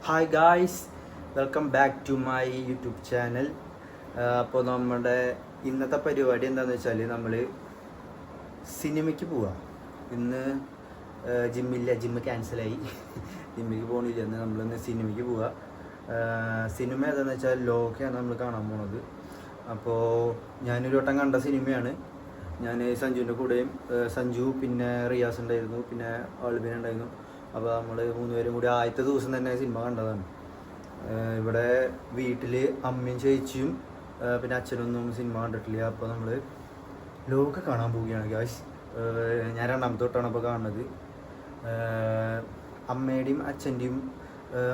Hi guys, welcome back to my YouTube channel. അപ്പോൾ നമ്മുടെ ഇന്നത്തെ പരിപാടി എന്താണെന്ന് വെച്ചാൽ നമ്മൾ സിനിമയ്ക്ക് പോവാം. ഇന്ന് ജിമ്മ് ക്യാൻസലായി. ജിമ്മിലേക്ക് പോകണില്ല. ഇന്ന് നമ്മളിന്ന് സിനിമയ്ക്ക് പോവാം. സിനിമ ഏതാണെന്ന് വെച്ചാൽ ലോകയാണ് നമ്മൾ കാണാൻ പോണത്. അപ്പോൾ ഞാനൊരു വട്ടം കണ്ട സിനിമയാണ്. ഞാൻ സഞ്ജുവിൻ്റെ കൂടെയും സഞ്ജു പിന്നെ റിയാസ് ഉണ്ടായിരുന്നു, പിന്നെ ആൾബിൻ ഉണ്ടായിരുന്നു. അപ്പോൾ നമ്മൾ 3 പേരും കൂടി ആദ്യത്തെ ദിവസം തന്നെ സിനിമ കണ്ടതാണ്. ഇവിടെ വീട്ടിൽ അമ്മയും ചേച്ചിയും പിന്നെ അച്ഛനൊന്നും സിനിമ കണ്ടിട്ടില്ല. അപ്പോൾ നമ്മൾ ലോക കാണാൻ പോവുകയാണ് ഗായ്സ്. ഞാൻ 2ാമത്തെ തൊട്ടാണ് അപ്പോൾ കാണുന്നത്. അമ്മയുടെയും അച്ഛൻ്റെയും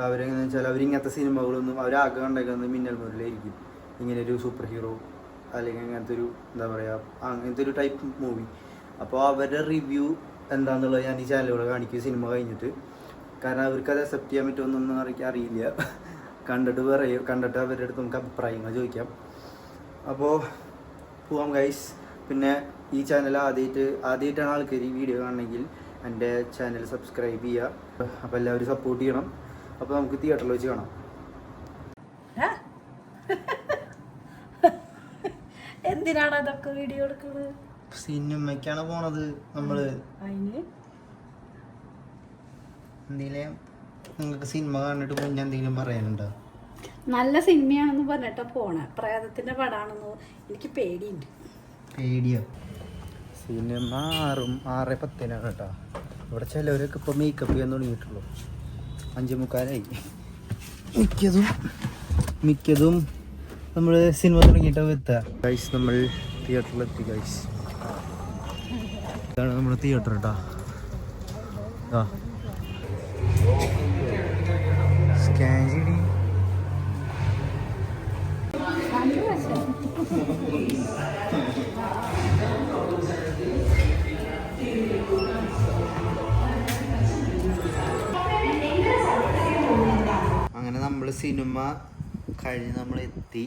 അവരെങ്ങനെയാണെന്ന് വെച്ചാൽ അവരിങ്ങനത്തെ സിനിമകളൊന്നും അവരാകെ കണ്ടേക്കുന്നത് മിന്നൽ മുരളിയായിരിക്കും. ഇങ്ങനെ ഒരു സൂപ്പർ ഹീറോ അല്ലെങ്കിൽ അങ്ങനത്തെ ഒരു എന്താ പറയുക അങ്ങനത്തെ ഒരു ടൈപ്പ് മൂവി. അപ്പോൾ അവരുടെ റിവ്യൂ എന്താണെന്നുള്ളത് ഞാൻ ഈ ചാനലിലൂടെ കാണിക്കും സിനിമ കഴിഞ്ഞിട്ട്. കാരണം അവർക്കത് അക്സെപ്റ്റ് ചെയ്യാൻ പറ്റുമെന്നൊന്നും അറിയില്ല. കണ്ടിട്ട് അവരുടെ അടുത്ത് നമുക്ക് അഭിപ്രായങ്ങൾ ചോദിക്കാം. അപ്പോൾ പോവാം ഗൈസ്. പിന്നെ ഈ ചാനൽ ആദ്യമായിട്ടാണ് ആൾക്കാർ ഈ വീഡിയോ കാണണമെങ്കിൽ എൻ്റെ ചാനൽ സബ്സ്ക്രൈബ് ചെയ്യുക. അപ്പോൾ എല്ലാവരും സപ്പോർട്ട് ചെയ്യണം. അപ്പോൾ നമുക്ക് തിയേറ്ററിൽ വെച്ച് കാണാം. എന്തിനാണ് അതൊക്കെ വീഡിയോ എടുക്കുന്നത്? സിനിമയ്ക്കാണ് പോണത് നമ്മള്. എന്തെങ്കിലും നിങ്ങൾക്ക് സിനിമ കണ്ടിട്ട് മുന്നേ എന്തെങ്കിലും പറയാനുണ്ടോ? നല്ല സിനിമയാണെന്ന് പറഞ്ഞിട്ടാ പോണേ. പ്രേതത്തിന്റെ പടാണെന്ന് എനിക്ക് പേടിയുണ്ട്. പേടിയോ? സിനിമ 6:10 കേട്ടോ. ഇവിടെ ചിലവരൊക്കെ ഇപ്പൊ മേക്കപ്പ് ചെയ്യാൻ തുടങ്ങിയിട്ടുള്ളൂ. 5:45. മിക്കതും നമ്മൾ സിനിമ തുടങ്ങിയിട്ടാണ് എത്തുക ഗൈസ്. നമ്മൾ തിയേറ്ററിലെത്തി ഗൈസ്. ഇതാണ് നമ്മുടെ തിയേറ്റർ കേട്ടോ. സ്കാൻ ചെയ്തി. അങ്ങനെ നമ്മൾ സിനിമ കഴിഞ്ഞ് നമ്മൾ എത്തി.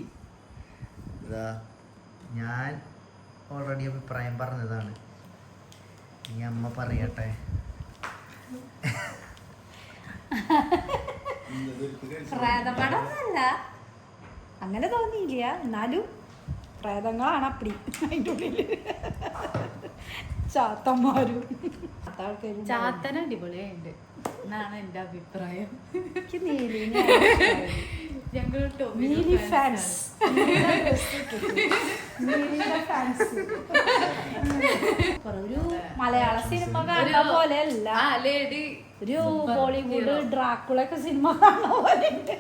ഞാൻ ഓൾറെഡി അഭിപ്രായം പറഞ്ഞതാണ്. ഇനി അമ്മ പറയട്ടെ. പ്രേതപടമൊന്നുമല്ല, അങ്ങനെ തോന്നിയില്ല. എന്നാലും പ്രേതങ്ങളാണ് അപ്പടി അതിൻ്റെ ഉള്ളില്. ചാത്തന്മാരും ചാത്തന അടിപൊളിയുണ്ട് എന്നാണ് എൻ്റെ അഭിപ്രായം. ഞങ്ങൾ ഒരു മലയാള സിനിമ കാണുന്ന പോലെ അല്ല, ഒരു ബോളിവുഡ് ഡ്രാക്കുളൊക്കെ സിനിമ കാണുന്ന പോലെ ഉണ്ട്.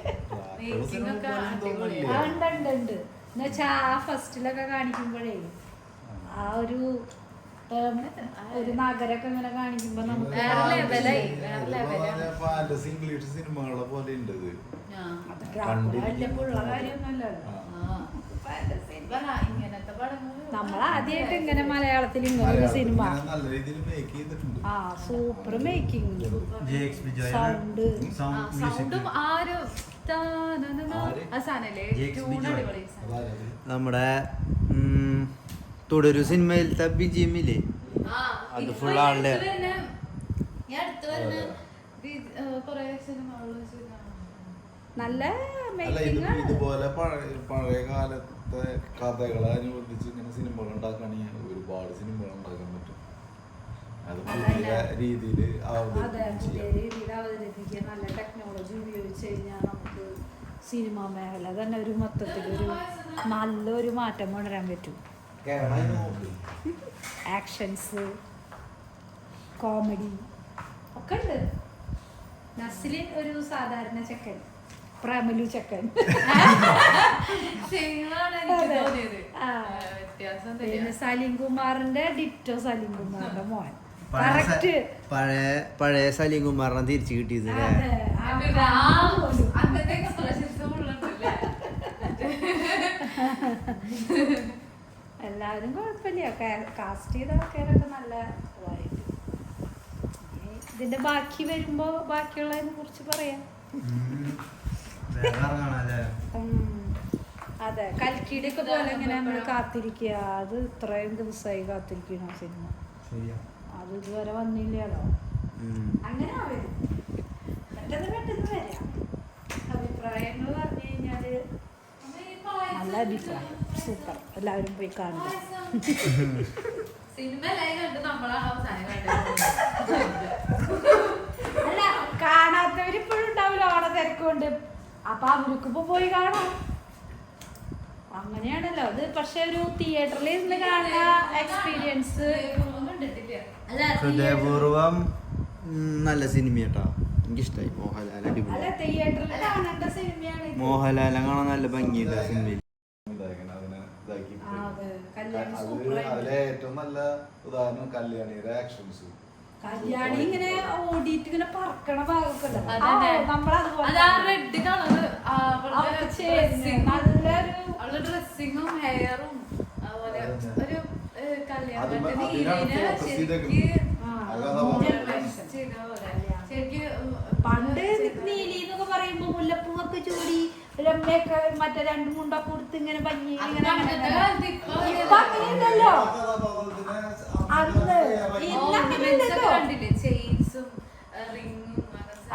എന്നുവെച്ചാ ആ ഫസ്റ്റിലൊക്കെ കാണിക്കുമ്പോഴേ ആ ഒരു നഗരൊക്കെ ഇങ്ങനെ കാണിക്കുമ്പോ നമുക്ക് സിനിമകളെ പോലെ ഉണ്ട്. നമ്മളാദ്യമായിട്ട് ഇങ്ങനെ മലയാളത്തിൽ ഇങ്ങനെ ഒരു സിനിമ. നല്ല രീതിയിൽ മേക്ക് ചെയ്തിട്ടുണ്ട്. ആ സൂപ്പർ മേക്കിംഗ്, സൗണ്ടും നമ്മുടെ തുടരു സിനിമയിലത്തെ ബിജിഎമ്മില്ലേ, അത് ഫുൾ ആളുടെ നല്ല ഇതുപോലെ പഴയ കാലത്തെ കഥകളെ അനുബന്ധിച്ച് ഇങ്ങനെ സിനിമകൾ ഉണ്ടാക്കുകയാണെങ്കിൽ ഒരുപാട് സിനിമകൾ ഉണ്ടാക്കാൻ പറ്റും. അത് പുതിയ രീതിയിൽ അവതരിപ്പിക്കുക. നല്ല ടെക്നോളജി ഉപയോഗിച്ച് കഴിഞ്ഞാൽ നമുക്ക് സിനിമാ മേഖല തന്നെ ഒരു മൊത്തത്തിലൊരു നല്ലൊരു മാറ്റം കൊണ്ടുവരാൻ പറ്റും. ആക്ഷൻസ്, കോമഡി ഒക്കെ ഉണ്ട്. നസ്ലിൻ ഒരു സാധാരണ ചെക്കൻ, പ്രമലു ചെക്കൻ. പിന്നെ സലീം കുമാറിന്റെ ഡിറ്റോ സലീം കുമാറിന്റെ മോൻ. കറക്റ്റ് പഴയ സലീം കുമാറിനെ തിരിച്ചു കിട്ടിയത്. എല്ലാവരും കുഴപ്പമില്ല. കാസ്റ്റ് ചെയ്ത ആൾക്കാരൊക്കെ നല്ല ഇതായിട്ട്. ഇതിന്റെ ബാക്കി വരുമ്പോ ബാക്കിയുള്ളതിനെ കുറിച്ച് പറയാം. അതെ, കൽക്കിയുടെ ഒക്കെ പോലെ ഇങ്ങനെ നമ്മള് കാത്തിരിക്കുക. അത് ഇത്രയും ദിവസമായി കാത്തിരിക്കണ സിനിമ. അത് ഇതുവരെ വന്നില്ലല്ലോ. അങ്ങനെ വരും. പെട്ടെന്ന് വരാം. അഭിപ്രായം. സൂപ്പർ, എല്ലാവരും പോയി കാണുക. സിനിമ എല്ലാവരും കണ്ട് നമ്മളാണ് അവസാനം കണ്ടത്. അല്ല, കാണാത്തവരിപ്പോഴും ഉണ്ടാവില്ല ഓണ തിരക്കുകൊണ്ട്. അപ്പൊ അവർക്കിപ്പോ പോയി കാണാം. അങ്ങനെയാണല്ലോ അത്. പക്ഷെ ഒരു തിയേറ്ററിൽ ഇരുന്ന് കാണുന്ന എക്സ്പീരിയൻസ് ഹൃദയപൂർവം നല്ല സിനിമ കേട്ടോ, എനിക്കിഷ്ടായി. മോഹൻലാൽ അല്ല, അടിപൊളി. തിയേറ്ററിൽ കാണേണ്ട സിനിമയാണ് ഇത്. മോഹൻലാലെ കാണാൻ നല്ല ഭംഗിയില്ല സിനിമയിൽ. കല്യാണി അത് സൂപ്പറായിട്ട്. അതിലെ ഏറ്റവും നല്ല ഉദാഹരണം കല്യാണിയുടെ ആക്ഷൻസ്. കല്യാണി ഇങ്ങനെ ഓടിയിട്ട് ഇങ്ങനെ പറക്കണ ഭാഗമൊക്കെ അതന്നെ. നമ്മളതുപോലെ അത് ആ റെഡ് കളറ് അവൾക്ക് ചേരുന്ന നല്ലൊരു അവളുടെ ഡ്രസ്സിങ്ങും ഹെയറും അതുപോലെ ഒരു അതിനാണ് കല്യാണത്തിന് focus ചെയ്തേക്കുന്നത്. ശരിക്കും ആ, അതാ generation. ചെയ്ത പോലെ. ശരിക്കും പണ്ട് നീലി എന്നൊക്കെ പറയുമ്പോ മുല്ലപ്പൂവൊക്കെ ചൂടി രമ്മയൊക്കെ മറ്റേ രണ്ട് മുണ്ടൊക്കെ കൊടുത്ത് ഇങ്ങനെ ഭംഗി അത് ഇങ്ങനെ പണ്ടത്തെ കാലത്ത് ഇപ്പൊ ഇപ്പൊ അങ്ങനെയല്ലല്ലോ. അന്ന് ഇന്ന് അങ്ങനെയല്ലല്ലോ. കണ്ടില്ലേ ചെയിൻസും റിങ്ങും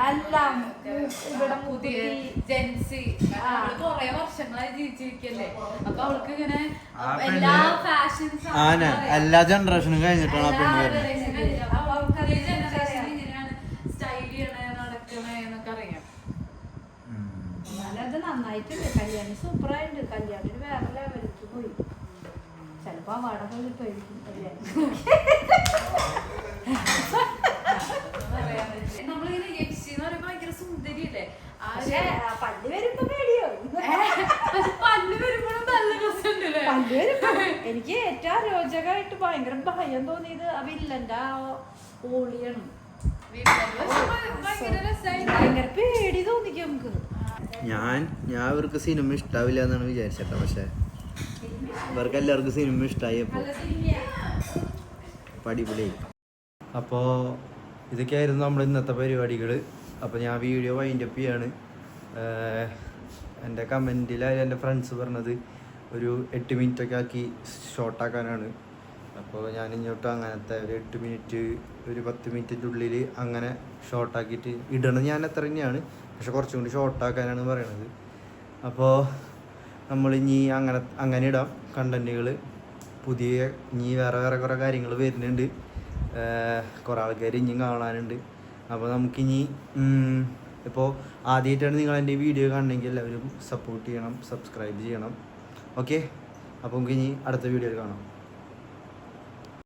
എല്ലാം ഇവിടെ പുതിയ പുതിയ ജെൻസി കൊറേ വർഷങ്ങളായി ജീവിച്ചിരിക്കല്ലേ. അപ്പൊ അവൾക്ക് ഇങ്ങനെ ആ എല്ലാ പെണ്ണ് ഫാഷൻസ് എല്ലാ ജനറേഷനും കഴിഞ്ഞിട്ടാണ് ആ പെണ്ണ് വരുന്നത്. ഇങ്ങനെയാണ് സ്റ്റൈൽ ചെയ്യണേ നടക്കണേ എന്നൊക്കെ അറിയാം. എന്നാലും അത് നന്നായിട്ടുണ്ട്. കല്യാണി സൂപ്പറായിട്ടുണ്ട്. കല്യാണി വേറെ ലെവലിലേക്ക് പോയി. ചിലപ്പോ അവാർഡൊക്കെ കിട്ടുമായിരിക്കും കല്യാണി. നമ്മളിങ്ങനെ യക്ഷി എന്ന് പറയുമ്പോ ഭയങ്കര സുന്ദരിയല്ലേ. പക്ഷേ പല്ല് വരുമ്പോ പേടിയോ? പല്ല് വരുമ്പോഴും നല്ല രസമുണ്ടല്ലേ. പല്ല് വരുമ്പോ എനിക്ക് ഏറ്റവും അരോചകമായിട്ട് ഭയങ്കര ഭയം തോന്നിയത് ആ വില്ലന്റെ ആ ഓളിയാണ്. ഭയങ്കര രസമായി. ഭയങ്കര പേടി തോന്നിക്കും നമുക്ക്. ഞാൻ ഇവർക്ക് സിനിമ ഇഷ്ടാവില്ല എന്നാണ് വിചാരിച്ചേട്ടാ. പക്ഷെ ഇവർക്ക് എല്ലാവർക്കും സിനിമ ഇഷ്ടമായി. അപ്പോൾ അടിപൊളിയായി. അപ്പോൾ ഇതൊക്കെയായിരുന്നു നമ്മുടെ ഇന്നത്തെ പരിപാടികൾ. അപ്പോൾ ഞാൻ വീഡിയോ വൈൻഡപ്പ് ചെയ്യാണ്. എൻ്റെ കമൻറ്റിൽ എൻ്റെ ഫ്രണ്ട്സ് പറഞ്ഞത് ഒരു 8 മിനിറ്റൊക്കെ ആക്കി ഷോർട്ടാക്കാനാണ്. അപ്പോൾ ഞാൻ ഇങ്ങോട്ട് അങ്ങനത്തെ ഒരു 8 മിനിറ്റ് ഒരു 10 മിനിറ്റിൻ്റെ ഉള്ളിൽ അങ്ങനെ ഷോർട്ടാക്കിയിട്ട് ഇടണം. ഞാൻ അത്ര തന്നെയാണ്, പക്ഷെ കുറച്ചും കൂടി ഷോർട്ടാക്കാനാണ് പറയണത്. അപ്പോൾ നമ്മളിനി അങ്ങനെ ഇടാം കണ്ടൻറ്റുകൾ. പുതിയ ഇനി വേറെ കുറേ കാര്യങ്ങൾ വരുന്നുണ്ട്. കുറേ ആൾക്കാർ ഇനിയും കാണാനുണ്ട്. അപ്പോൾ നമുക്കിനി ഇപ്പോൾ ആദ്യമായിട്ടാണ് നിങ്ങൾ എൻ്റെ വീഡിയോ കാണണമെങ്കിൽ എല്ലാവരും സപ്പോർട്ട് ചെയ്യണം, സബ്സ്ക്രൈബ് ചെയ്യണം. ഓക്കെ, അപ്പോൾ നമുക്ക് ഇനി അടുത്ത വീഡിയോയിൽ കാണാം.